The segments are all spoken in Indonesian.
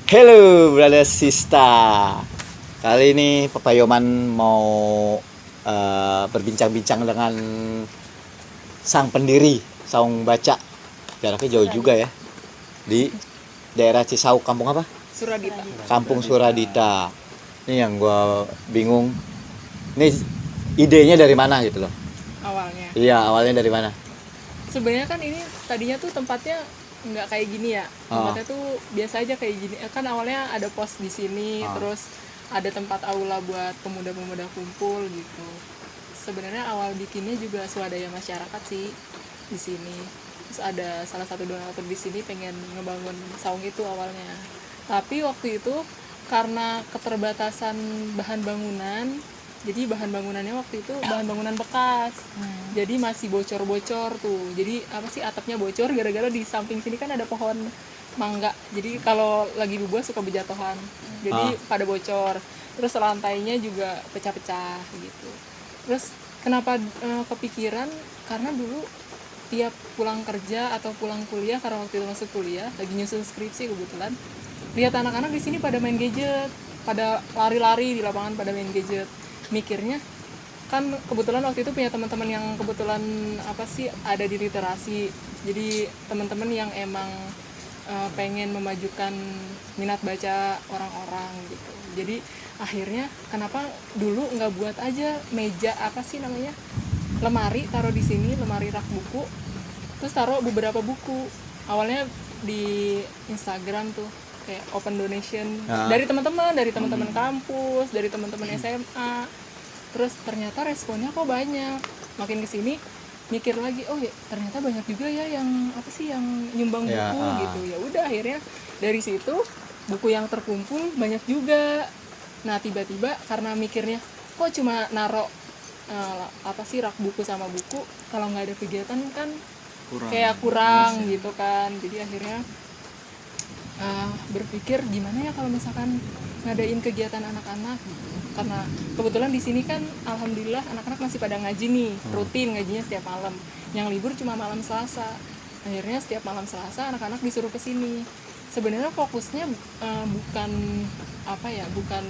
Hello, brother Sista. Kali ini Papa Yoman mau berbincang-bincang dengan sang pendiri Saung Baca. Jaraknya jauh juga ya. Di daerah Cisauk, kampung apa? Suradita. Kampung Suradita. Ini yang gua bingung. Ini idenya dari mana gitu loh? Awalnya. Iya, awalnya dari mana? Sebenarnya kan ini tadinya tuh tempatnya nggak kayak gini ya. Tempatnya tuh biasa aja kayak gini. Kan awalnya ada pos di sini, terus ada tempat aula buat pemuda-pemuda kumpul gitu. Sebenarnya awal bikinnya juga swadaya masyarakat sih di sini. Terus ada salah satu donatur di sini pengen ngebangun saung itu awalnya. Tapi waktu itu karena keterbatasan bahan bangunan, jadi bahan bangunannya waktu itu bahan bangunan bekas. Jadi masih bocor-bocor tuh. Jadi apa sih, atapnya bocor gara-gara di samping sini kan ada pohon mangga. Jadi kalau lagi buah suka berjatuhan. Jadi pada bocor. Terus lantainya juga pecah-pecah gitu. Terus kenapa kepikiran? Karena dulu tiap pulang kerja atau pulang kuliah, karena waktu itu masuk kuliah, lagi nyusun skripsi kebetulan, lihat anak-anak di sini pada main gadget, pada lari-lari di lapangan pada main gadget. Mikirnya kan kebetulan waktu itu punya teman-teman yang kebetulan apa sih ada di literasi, jadi teman-teman yang emang pengen memajukan minat baca orang-orang gitu. Jadi akhirnya kenapa dulu nggak buat aja meja apa sih namanya, lemari, taruh di sini, lemari rak buku, terus taruh beberapa buku. Awalnya di Instagram tuh kayak open donation dari teman-teman kampus, dari teman-teman SMA. Terus ternyata responnya kok banyak. Makin kesini mikir lagi, oh ya ternyata banyak juga ya yang apa sih, yang nyumbang buku gitu. Ya udah akhirnya dari situ buku yang terkumpul banyak juga. Nah tiba-tiba karena mikirnya kok cuma narok apa sih rak buku sama buku, kalau nggak ada kegiatan kan kurang gitu kan. Jadi akhirnya berpikir gimana ya kalau misalkan ngadain kegiatan anak-anak gitu. Karena kebetulan di sini kan alhamdulillah anak-anak masih pada ngaji nih, rutin ngajinya setiap malam. Yang libur cuma malam Selasa. Akhirnya setiap malam Selasa anak-anak disuruh ke sini. Sebenarnya fokusnya bukan apa ya, bukan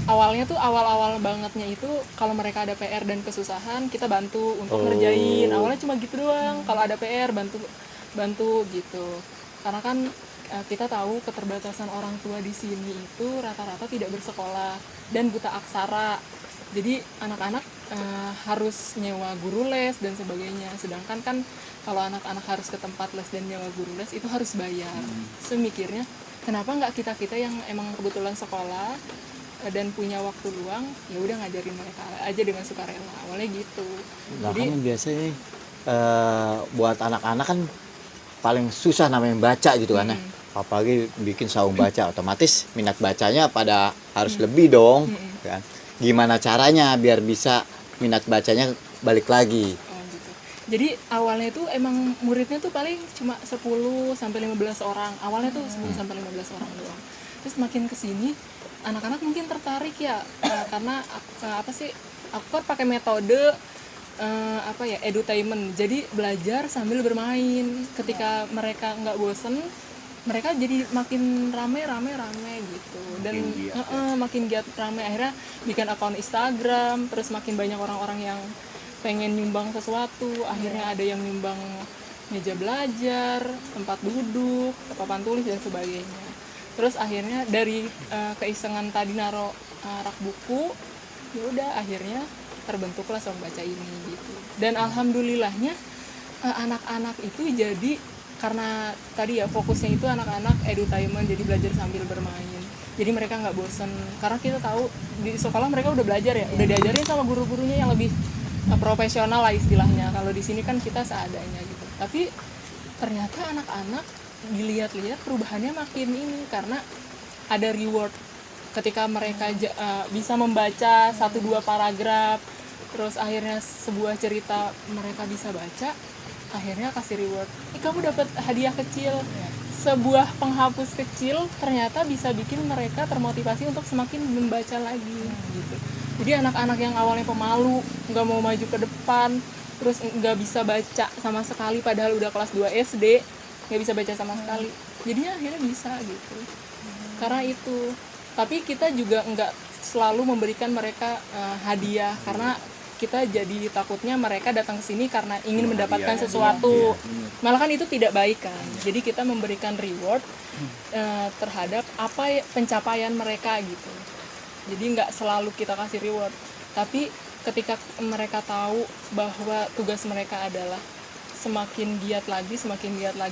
awalnya tuh awal-awal bangetnya itu kalau mereka ada PR dan kesusahan kita bantu untuk ngerjain. Awalnya cuma gitu doang, kalau ada PR bantu gitu. Karena kan kita tahu keterbatasan orang tua di sini itu rata-rata tidak bersekolah dan buta aksara. Jadi anak-anak harus nyewa guru les dan sebagainya. Sedangkan kan kalau anak-anak harus ke tempat les dan nyewa guru les itu harus bayar. Semikirnya kenapa nggak kita yang emang kebetulan sekolah dan punya waktu luang, ya udah ngajarin mereka aja dengan sukarela. Awalnya gitu. Nah, Jadi kan biasanya buat anak-anak kan paling susah namanya baca gitu kan ya. Apalagi bikin saung baca, otomatis minat bacanya pada harus lebih dong kan. Gimana caranya biar bisa minat bacanya balik lagi? gitu. Jadi awalnya tuh emang muridnya tuh paling cuma 10 sampai 15 orang. Awalnya tuh 10 sampai 15 orang doang. Terus makin kesini anak-anak mungkin tertarik ya karena apa sih, aku kan pakai metode apa ya, edutainment. Jadi belajar sambil bermain. Ketika mereka nggak bosen, mereka jadi makin rame gitu. Dan makin giat rame. Akhirnya bikin akun Instagram, terus makin banyak orang-orang yang pengen nyumbang sesuatu. Akhirnya ada yang nyumbang meja belajar, tempat duduk, papan tulis dan sebagainya. Terus akhirnya dari keisengan tadi naro rak buku, ya udah akhirnya terbentuklah Saung Baca ini gitu. Dan alhamdulillahnya anak-anak itu jadi, karena tadi ya fokusnya itu anak-anak edutainment, jadi belajar sambil bermain. Jadi mereka nggak bosen, karena kita tahu di sekolah mereka udah belajar ya, udah diajarin sama guru-gurunya yang lebih profesional lah istilahnya. Kalau di sini kan kita seadanya gitu. Tapi ternyata anak-anak dilihat-lihat perubahannya makin ini, karena ada reward ketika mereka bisa membaca 1-2 paragraf, terus akhirnya sebuah cerita mereka bisa baca, akhirnya kasih reward. Kamu dapat hadiah kecil, sebuah penghapus kecil, ternyata bisa bikin mereka termotivasi untuk semakin membaca lagi gitu. Jadi anak-anak yang awalnya pemalu, nggak mau maju ke depan, terus nggak bisa baca sama sekali padahal udah kelas 2 SD, nggak bisa baca sama sekali, jadinya akhirnya bisa gitu. karena itu. Tapi kita juga nggak selalu memberikan mereka hadiah, karena kita jadi takutnya mereka datang ke sini karena ingin mendapatkan sesuatu. Malah kan itu tidak baik kan. Jadi kita memberikan reward terhadap pencapaian mereka gitu. Jadi nggak selalu kita kasih reward, tapi ketika mereka tahu bahwa tugas mereka adalah semakin giat lagi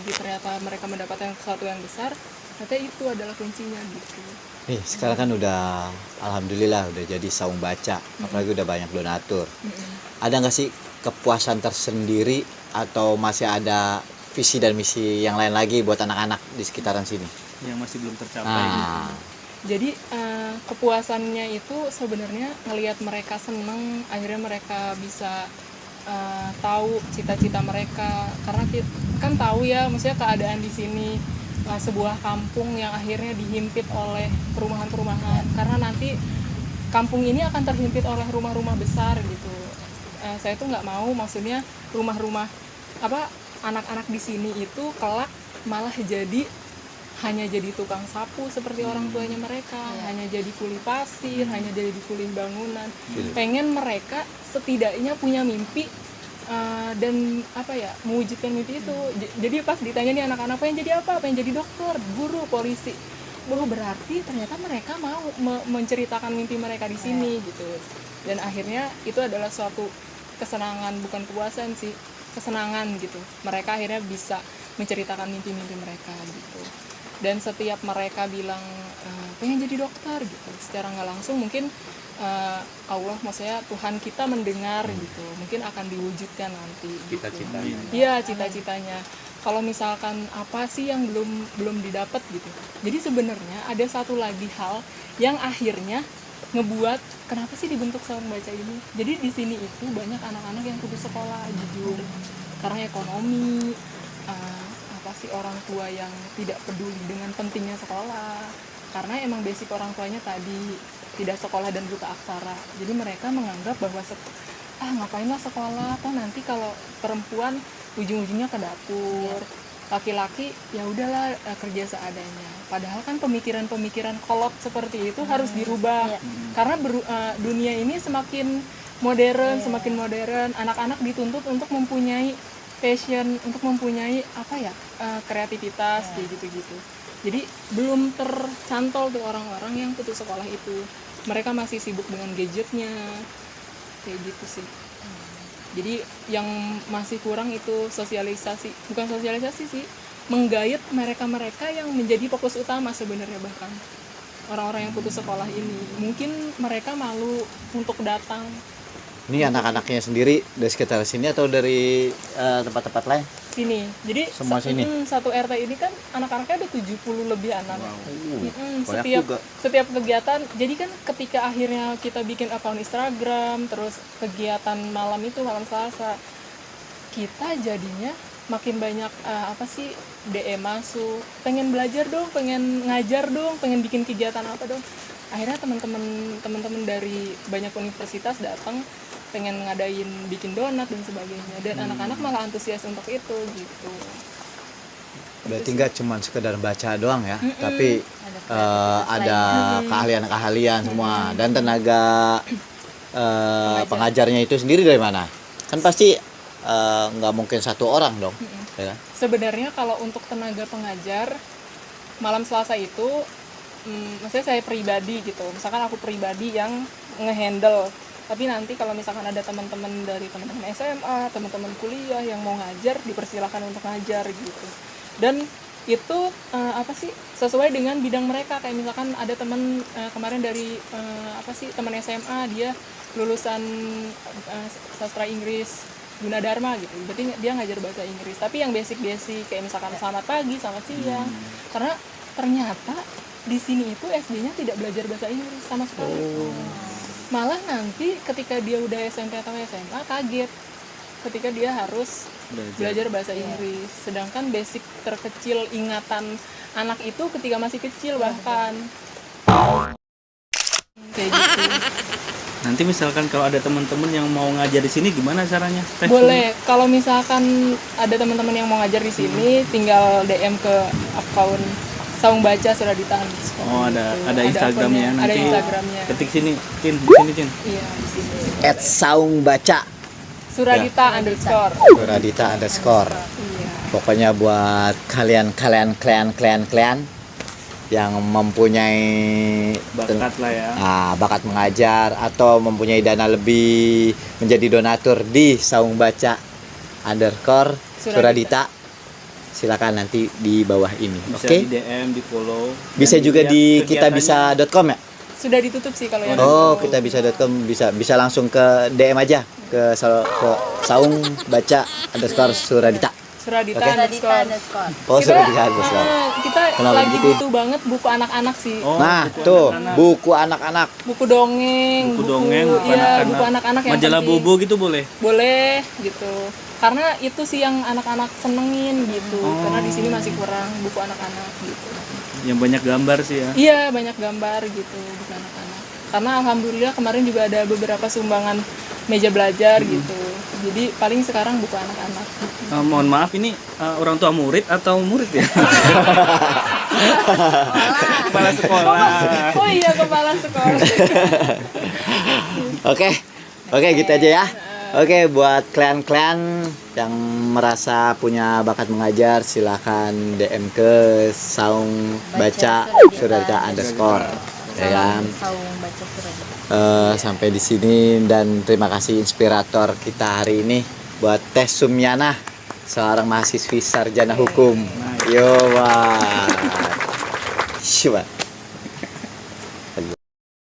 ternyata mereka mendapatkan sesuatu yang besar, ternyata itu adalah kuncinya gitu. Sekarang kan udah alhamdulillah udah jadi saung baca, apalagi udah banyak donatur. Ada nggak sih kepuasan tersendiri atau masih ada visi dan misi yang lain lagi buat anak-anak di sekitaran sini yang masih belum tercapai? Jadi kepuasannya itu sebenarnya ngelihat mereka seneng, akhirnya mereka bisa tahu cita-cita mereka, karena kita kan tahu ya, maksudnya keadaan di sini sebuah kampung yang akhirnya dihimpit oleh perumahan-perumahan, karena nanti kampung ini akan terhimpit oleh rumah-rumah besar gitu. Saya tuh nggak mau, maksudnya rumah-rumah anak-anak di sini itu kelak malah hanya jadi tukang sapu seperti orang tuanya mereka, hanya jadi kuli pasir, hanya jadi kuli bangunan. Pengen mereka setidaknya punya mimpi dan mewujudkan mimpi itu. Jadi pas ditanya nih anak-anak pengen jadi apa, pengen jadi dokter, guru, polisi, berarti ternyata mereka mau menceritakan mimpi mereka di sini gitu. Dan akhirnya itu adalah suatu kesenangan, bukan kepuasan sih, kesenangan gitu. Mereka akhirnya bisa menceritakan mimpi-mimpi mereka gitu. Dan setiap mereka bilang pengen jadi dokter gitu, secara nggak langsung mungkin Allah, maksudnya Tuhan kita mendengar gitu, mungkin akan diwujudkan nanti. Cita-citanya. Iya, cita-citanya. Kalau misalkan apa sih yang belum didapat gitu. Jadi sebenarnya ada satu lagi hal yang akhirnya ngebuat kenapa sih dibentuk saung baca ini. Jadi di sini itu banyak anak-anak yang putus sekolah jujur karena ekonomi, orang tua yang tidak peduli dengan pentingnya sekolah, karena emang basic orang tuanya tadi tidak sekolah dan buta aksara. Jadi mereka menganggap bahwa ngapainlah sekolah, toh nanti kalau perempuan ujung-ujungnya ke dapur, laki-laki ya udahlah kerja seadanya. Padahal kan pemikiran-pemikiran kolot seperti itu harus dirubah, karena dunia ini semakin modern, anak-anak dituntut untuk mempunyai passion, untuk mempunyai kreativitas kayak gitu-gitu. Jadi belum tercantol tuh orang-orang yang putus sekolah itu. Mereka masih sibuk dengan gadgetnya kayak gitu sih. Jadi yang masih kurang itu sosialisasi, bukan sosialisasi sih, menggait mereka-mereka yang menjadi fokus utama sebenarnya. Bahkan orang-orang yang putus sekolah ini mungkin mereka malu untuk datang. Ini anak-anaknya sendiri dari sekitar sini atau dari tempat-tempat lain? Sini. Jadi semua sini. Satu RT ini kan anak-anaknya ada 70 lebih anak. Wow. Setiap kegiatan. Jadi kan ketika akhirnya kita bikin akun Instagram, terus kegiatan malam Selasa, kita jadinya makin banyak DM masuk. Pengen belajar dong, pengen ngajar dong, pengen bikin kegiatan apa dong. Akhirnya teman-teman dari banyak universitas datang, pengen ngadain bikin donat dan sebagainya, dan anak-anak malah antusias untuk itu gitu. Berarti nggak cuma sekedar baca doang ya, tapi ada keahlian-keahlian semua, dan tenaga pengajarnya itu sendiri dari mana? Kan pasti nggak mungkin satu orang dong. Ya kan? Sebenarnya kalau untuk tenaga pengajar malam Selasa itu, maksudnya saya pribadi gitu, misalkan aku pribadi yang ngehandle. Tapi nanti kalau misalkan ada teman-teman dari teman-teman SMA, teman-teman kuliah yang mau ngajar, dipersilakan untuk ngajar gitu. Dan itu sesuai dengan bidang mereka. Kayak misalkan ada teman kemarin dari teman SMA, dia lulusan sastra Inggris Gunadarma gitu. Berarti dia ngajar bahasa Inggris. Tapi yang basic-basic kayak misalkan selamat pagi, selamat siang. Karena ternyata di sini itu SD-nya tidak belajar bahasa Inggris sama sekali. Malah nanti ketika dia udah SMP atau SMA kaget ketika dia harus belajar bahasa Inggris. Sedangkan basic terkecil ingatan anak itu ketika masih kecil bahkan kayak gitu. Nanti misalkan kalau ada teman-teman yang mau ngajar di sini gimana caranya? Boleh, kalau misalkan ada teman-teman yang mau ngajar di sini tinggal DM ke akun Saung Baca Suradita underscore. Oh, ada Gitu. Instagramnya akunnya, nanti. ada Instagramnya. Ketik sini, Cin, di sini, Cin. Iya, di sini. @saung baca Suradita underscore. Suradita underscore. Iya. Pokoknya buat kalian yang mempunyai Bakat lah ya. bakat mengajar atau mempunyai dana lebih menjadi donatur di Saung Baca underscore Suradita, silakan nanti di bawah ini. Bisa Oke. di DM, di follow. Bisa Dan juga lihat di kegiatannya. kitabisa.com ya? Sudah ditutup sih kalau yang Oh, itu. kitabisa.com bisa langsung ke DM aja ke Saung Baca underscore Suradita. Suradita Oke. underscore. Oh, Suradita underscore. Kita Kenapa lagi begitu? butuh banget buku anak-anak sih. Oh, Nah, buku tuh anak-anak. buku anak-anak. Buku dongeng, Buku dongeng, buku iya, anak-anak. buku anak-anak yang Majalah penting. Bobo gitu boleh. Boleh gitu. Karena itu sih yang anak-anak senengin gitu. Oh. Karena di sini masih kurang buku anak-anak gitu. Yang banyak gambar sih ya. Iya, banyak gambar gitu buku anak-anak. Karena alhamdulillah kemarin juga ada beberapa sumbangan meja belajar gitu. Jadi paling sekarang buku anak-anak. Mohon maaf ini orang tua murid atau murid ya? Kepala sekolah. Oh iya, kepala sekolah. Oke. Oke, gitu aja ya. Oke, buat kalian-kalian yang merasa punya bakat mengajar, silakan DM ke Saung Baca Suradita underscore. Ya kan? Saung Baca Suradita. Sampai di sini dan terima kasih inspirator kita hari ini buat Teh Sumyana, seorang mahasiswi sarjana hukum. Yo, Pak. Coba.